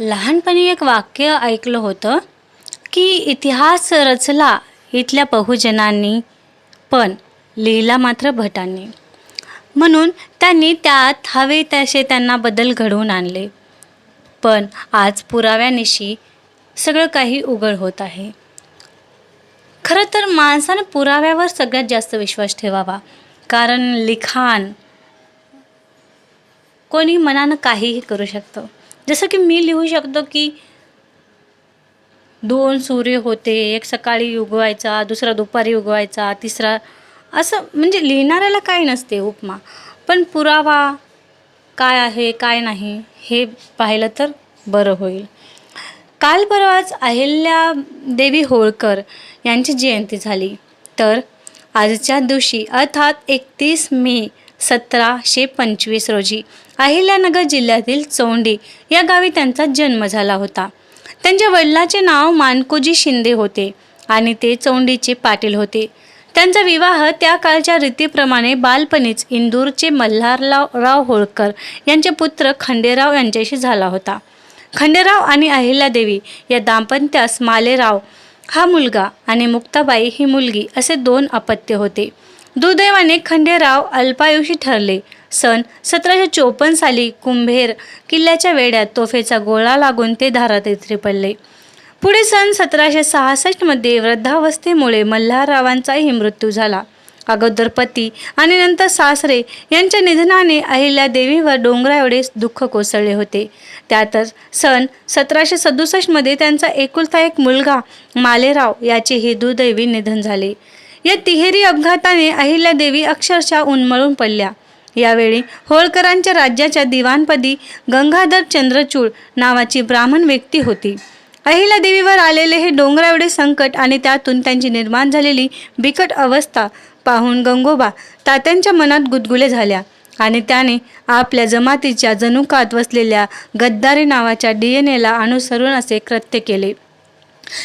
लहानपणी एक वाक्य ऐकलं होतं की इतिहास रचला इथल्या बहुजनांनी, पण लिहिला मात्र भटांनी. म्हणून त्यांनी त्यात हवे तसे त्यांना बदल घडवून आणले. पण आज पुराव्यानिशी सगळं काही उघड होत आहे. खरं तर माणसानं पुराव्यावर सगळ्यात जास्त विश्वास ठेवावा, कारण लिखाण कोणी मनानं काहीही करू शकतं. जसं की मी लिहू शकतो की दोन सूर्य होते, एक सकाळी उगवायचा, दुसरा दुपारी उगवायचा, तिसरा, असं म्हणजे लिहिणाऱ्याला काही नसते उपमा. पण पुरावा काय आहे काय नाही हे पाहिलं तर बरं होईल. काल परवाच अहिल्यादेवी होळकर यांची जयंती झाली. तर आजच्या दिवशी अर्थात 31 मे 1725 रोजी अहिल्यानगर जिल्ह्यातील चौंडी या गावी त्यांचा जन्म झाला होता. त्यांच्या वडिलांचे नाव मानकोजी शिंदे होते आणि ते चौंडीचे पाटील होते. त्यांचा विवाह त्या काळच्या रीतीप्रमाणे बालपणीच इंदूरचे मल्हारराव होळकर यांचे पुत्र खंडेराव यांच्याशी झाला होता. खंडेराव आणि अहिल्यादेवी या दाम्पत्यास मालेराव हा मुलगा आणि मुक्ताबाई ही मुलगी असे 2 अपत्य होते. दुर्दैवाने खंडेराव अल्पायुषी ठरले. सन 1754 साली कुंभेर किल्ल्याच्या वेढ्यात तोफेचा गोळा लागून ते धारातीर्थी पडले. पुढे सन 1766 मध्ये वृद्धावस्थेमुळे मल्हाररावांचाही मृत्यू झाला. अगोदर पती आणि नंतर सासरे यांच्या निधनाने अहिल्यादेवीवर डोंगराएवढे दुःख कोसळले होते. त्यातच सन 1767 मध्ये त्यांचा एकुलता एक मुलगा मालेराव याचेही दुर्दैवी निधन झाले. या तिहेरी अपघाताने अहिल्यादेवी अक्षरशः उन्मळून पडल्या. यावेळी होळकरांच्या राज्याच्या दिवाणपदी गंगाधर चंद्रचूड नावाची ब्राह्मण व्यक्ती होती. अहिल्यादेवीवर आलेले हे डोंगराएवढे संकट आणि त्यातून त्यांची निर्माण झालेली बिकट अवस्था पाहून गंगोबा तात्यांच्या मनात गुदगुले झाल्या आणि त्याने आपल्या जमातीच्या जनुकात वसलेल्या गद्दारी नावाच्या DNA अनुसरून असे कृत्य केले.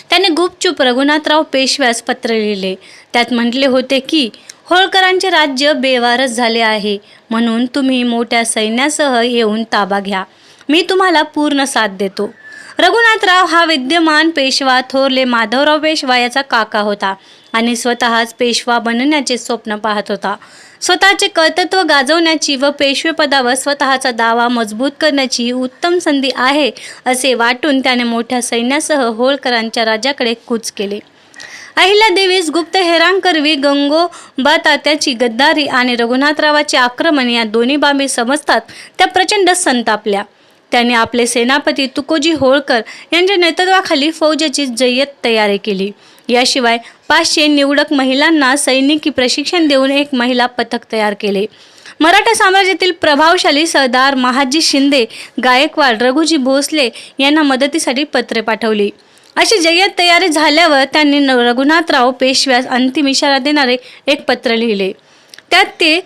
त्याने गुपचूप रघुनाथराव पेशव्यास पत्र लिहिले. त्यात म्हटले होते की होळकरांचे राज्य बेवारस झाले आहे, म्हणून तुम्ही मोठ्या सैन्यासह येऊन ताबा घ्या. मी तुम्हाला पूर्ण साथ देतो. रघुनाथराव हा विद्यमान पेशवा थोरले माधवराव पेशवा याचा काका होता आणि स्वतःच पेशवा बनण्याचे स्वप्न पाहत होता. स्वतःचे कर्तृत्व गाजवण्याची व पेशवेपदावर स्वतःचा दावा मजबूत करण्याची ही उत्तम संधी आहे असे वाटून त्याने मोठ्या सैन्यासह होळकरांच्या राज्याकडे कूच केले. अहिल्यादेवीस गुप्त हैराण करवी गंगोबा तात्याची गद्दारी आणि रघुनाथरावाचे आक्रमण या दोन्ही बाबी समजतात त्या प्रचंड संतापल्या. त्यांनी आपले सेनापती तुकोजी होळकर यांच्या नेतृत्वाखाली फौजेची जय्यत तयारी केली. याशिवाय 500 निवडक महिलांना सैनिकी प्रशिक्षण देऊन एक महिला पथक तयार केले. मराठा साम्राज्यातील प्रभावशाली सरदार महाजी शिंदे, गायकवाड, रघुजी भोसले यांना मदतीसाठी पत्रे पाठवली. अशी जय्यत तयारी झाल्यावर त्यांनी रघुनाथराव पेशव्यास अंतिम इशारा देणारे एक पत्र लिहिले. त्यात ते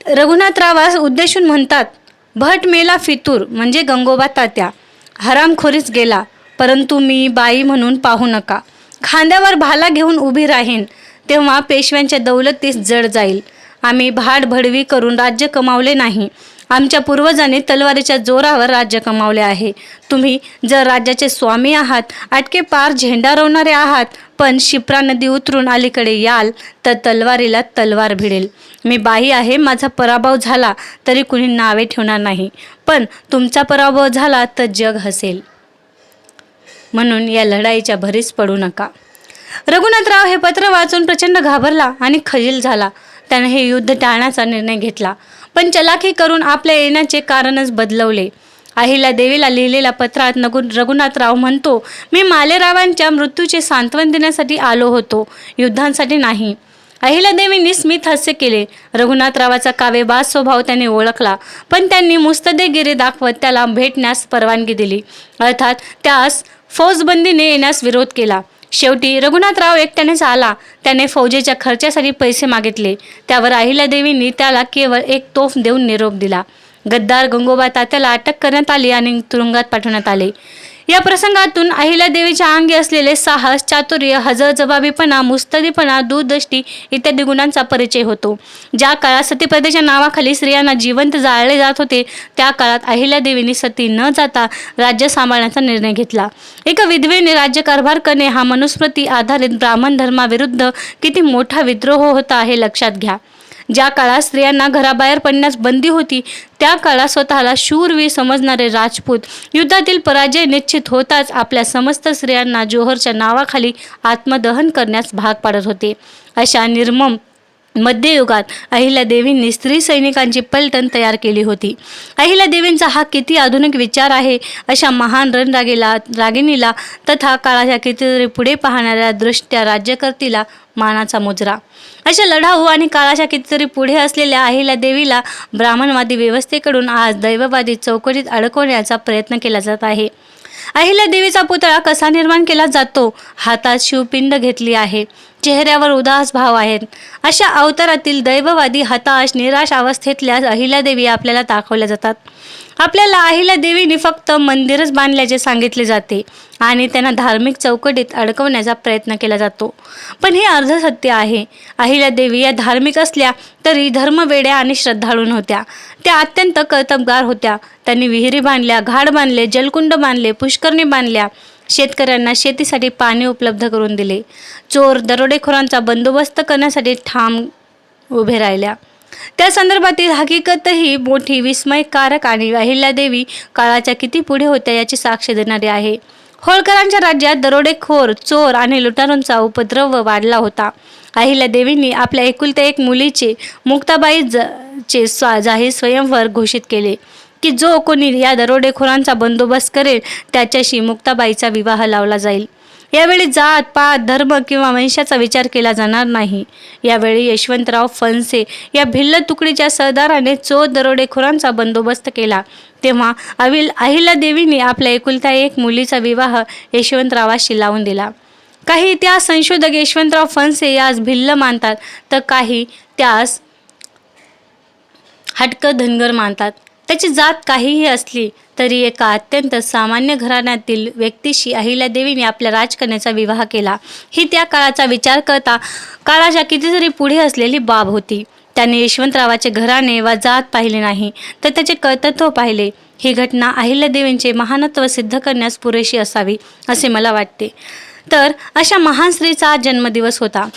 रघुनाथरावास उद्देशून म्हणतात, भट मेला फितूर म्हणजे गंगोबा तात्या, हरामखोरीच गेला, परंतु मी बाई म्हणून पाहू नका. खांद्यावर भाला घेऊन उभी राहीन तेव्हा पेशव्यांच्या दौलतीस जड जाईल. आम्ही भाडभडवी करून राज्य कमावले नाही. आमच्या पूर्वजांनी तलवारीच्या जोरावर राज्य कमावले आहे. तुम्ही जर राज्याचे स्वामी आहात, अटके पार झेंडा रोवणारे आहात, पण शिप्रा नदी उतरून अलीकडे याल तर तलवारीला तलवार भिडेल. मी बाई आहे, माझा पराभव झाला तरी कुणी नावे ठेवणार नाही, पण तुमचा पराभव झाला तर जग हसेल. म्हणून या लढाईच्या भरीस पडू नका. रघुनाथराव हे पत्र वाचून प्रचंड घाबरला आणि खजील झाला. त्याने हे युद्ध टाळण्याचा निर्णय घेतला, पण चलाखी करून आपल्या येण्याचे कारणच बदलवले. अहिल्यादेवीला लिहिलेल्या पत्रात रघुनाथराव म्हणतो, मी मालेरावांच्या मृत्यूचे सांत्वन देण्यासाठी आलो होतो, युद्धांसाठी नाही. अहिल्यादेवींनी स्मित हास्य केले. रघुनाथरावाचा कावेबाज स्वभाव त्याने ओळखला, पण त्यांनी मुस्तदेगिरी दाखवत त्याला भेटण्यास परवानगी दिली, अर्थात त्यास फौजबंदीने येण्यास विरोध केला. शेवटी रघुनाथराव एकट्यानेच आला. त्याने फौजेच्या खर्चासाठी पैसे मागितले. त्यावर अहिल्यादेवींनी त्याला केवळ एक तोफ देऊन निरोप दिला. गद्दार गंगोबा तात्याला अटक करण्यात आली आणि तुरुंगात पाठवण्यात आले. या प्रसंगातून अहिल्यादेवीच्या अंगी असलेले साहस, चातुर्य, हजरजबाबीपणा, मुत्सद्दीपणा, दूरदृष्टी इत्यादी गुणांचा परिचय होतो. ज्या काळात सतीप्रथेच्या नावाखाली स्त्रियांना जिवंत जाळले जात होते, त्या काळात अहिल्यादेवींनी सती न जाता राज्य सांभाळण्याचा निर्णय घेतला. एका विधवेने राज्यकारभार करणे हा मनुस्मृती आधारित ब्राह्मण धर्माविरुद्ध किती मोठा विद्रोह होता हे लक्षात घ्या. ज्या काळात स्त्रियांना घराबाहेर पडण्यास बंदी होती, त्या काळात स्वतःला शूरवीर समजणारे राजपूत युद्धातील पराजय निश्चित होताच आपल्या समस्त स्त्रियांना जोहरच्या नावाखाली आत्मदहन करण्यास भाग पाडत होते. अशा निर्मम मध्ययुगात अहिल्यादेवींनी स्त्री सैनिकांची पलटण तयार केली होती. अहिल्यादेवींचा हा किती आधुनिक विचार आहे. अशा महान रागिणीला तथा काळाच्या कितीतरी पुढे पाहणाऱ्या दृष्ट्या राज्यकर्तीला मानाचा मुजरा. अशा लढाऊ आणि काळाच्या कितीतरी पुढे असलेल्या अहिल्यादेवीला ब्राह्मणवादी व्यवस्थेकडून आज दैववादी चौकटीत अडकवण्याचा प्रयत्न केला जात आहे. अहिल्यादेवीचा पुतळा कसा निर्माण केला जातो? हातात शिवपिंड घेतली आहे, चेहऱ्यावर उदास भाव आहेत. अशा अवतारातील दैववादी हताश निराश अवस्थेतल्या अहिल्यादेवी आपल्याला दाखवल्या जातात. आपल्याला अहिल्यादेवींनी फक्त मंदिरच बांधल्याचे सांगितले जाते आणि त्यांना धार्मिक चौकटीत अडकवण्याचा प्रयत्न केला जातो. पण हे अर्धसत्य आहे. अहिल्यादेवी या धार्मिक असल्या तरी धर्मवेड्या आणि श्रद्धाळू होत्या. त्या अत्यंत कर्तबगार होत्या. त्यांनी विहिरी बांधल्या, घाट बांधले, जलकुंड बांधले, पुष्करणी बांधल्या. शेतकऱ्यांना शेतीसाठी पाणी उपलब्ध करून दिले. चोर दरोडेखोरांचा बंदोबस्त करण्यासाठी ठाम उभे राहिल्या. त्या संदर्भातील हकीकतही मोठी विस्मयकारक आणि अहिल्यादेवी काळाच्या किती पुढे होत्या याची साक्ष देणारी आहे. होळकरांच्या राज्यात दरोडेखोर, चोर आणि लुटारूंचा उपद्रव वाढला होता. अहिल्यादेवींनी आपल्या एकुलत्या एक मुलीचे मुक्ताबाईचे जाहीर स्वयंवर घोषित केले की जो कोणी या दरोडेखोरांचा बंदोबस्त करेल त्याच्याशी मुक्ताबाईचा विवाह लावला जाईल. यावेळी जात, पात, धर्म किंवा वंशाचा विचार केला जाणार नाही. यावेळी यशवंतराव फणसे या भिल्ल तुकडीच्या सरदाराने चोर दरोडेखोरांचा बंदोबस्त केला. तेव्हा अहिल्यादेवींनी आपल्या एकुलत्या एक मुलीचा विवाह यशवंतरावाशी लावून दिला. काही इतिहास संशोधक यशवंतराव फणसे यास भिल्ल मानतात, तर काही त्यास हटकर धनगर मानतात. त्याची जात काहीही असली तरी एका अत्यंत सामान्य घराण्यातील व्यक्तीशी अहिल्यादेवीने आपल्या राजकन्याचा विवाह केला. ही त्या काळाचा विचार करता काळाच्या कितीतरी पुढे असलेली बाब होती. त्याने यशवंतरावाचे घराणे वा जात पाहिले नाही, तर त्याचे कर्तृत्व पाहिले. ही घटना अहिल्यादेवींचे महानत्व सिद्ध करण्यास पुरेशी असावी असे मला वाटते. तर अशा महान स्त्रीचा आज जन्मदिवस होता.